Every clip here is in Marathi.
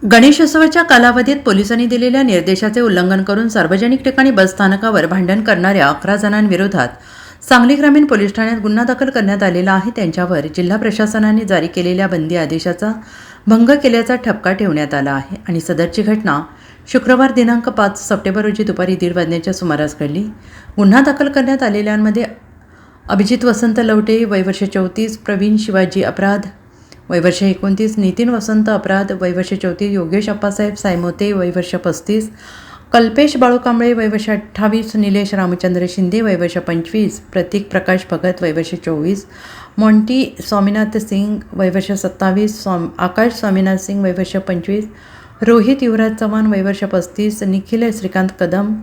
गणेशोत्सवाच्या कालावधीत पोलिसांनी दिलेल्या निर्देशाचे उल्लंघन करून सार्वजनिक ठिकाणी बसस्थानकावर भांडण करणाऱ्या 11 जणांविरोधात सांगली ग्रामीण पोलीस ठाण्यात गुन्हा दाखल करण्यात आलेला आहे। त्यांच्यावर जिल्हा प्रशासनाने जारी केलेल्या बंदी आदेशाचा भंग केल्याचा ठपका ठेवण्यात आला आहे आणि सदरची घटना शुक्रवार दिनांक 5 सप्टेंबर रोजी दुपारी 1:30 वाजण्याच्या सुमारास घडली। गुन्हा दाखल करण्यात आलेल्यांमध्ये अभिजित वसंत लवटे वय वर्ष 34, प्रवीण शिवाजी अपराध वय वर्ष 29, नितीन वसंत अपराध वय वर्ष 34, योगेश अप्पासाहेब सायमोते वय वर्ष 35, कल्पेश बाळू कांबळे वय वर्ष 28, निलेश रामचंद्र शिंदे वय वर्ष 25, प्रतीक प्रकाश भगत वय वर्ष 24, मॉन्टी स्वामीनाथ सिंग वय वर्ष 27, आकाश स्वामीनाथ सिंग वय वर्ष 25, रोहित युवराज चव्हाण वय वर्ष 35, निखिल श्रीकांत कदम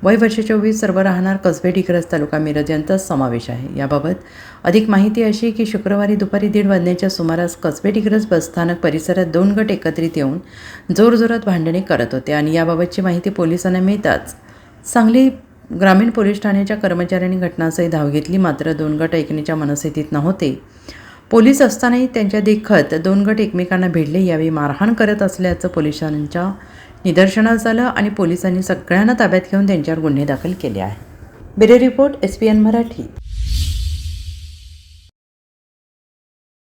वय वर्ष 24, सर्व राहणार कसबे डिग्रस तालुका मिरज यांचा समावेश आहे। याबाबत अधिक माहिती अशी की शुक्रवारी दुपारी 1:30 वाजण्याच्या सुमारास कसबे डिग्रस बसस्थानक परिसरात 2 गट एकत्रित येऊन जोरजोरात भांडणे करत होते आणि याबाबतची माहिती पोलिसांना मिळताच सांगली ग्रामीण पोलीस ठाण्याच्या कर्मचाऱ्यांनी घटनास्थळी धाव घेतली। मात्र 2 गट ऐकण्याच्या मनस्थितीत नव्हते। पोलीस असतानाही त्यांच्या देखत 2 गट एकमेकांना भिडले। यावेळी मारहाण करत असल्याचं पोलिसांच्या निदर्शनास आलं आणि पोलिसांनी सगळ्यांना ताब्यात घेऊन त्यांच्यावर गुन्हे दाखल केले आहे। Bureau report SPN Marathi.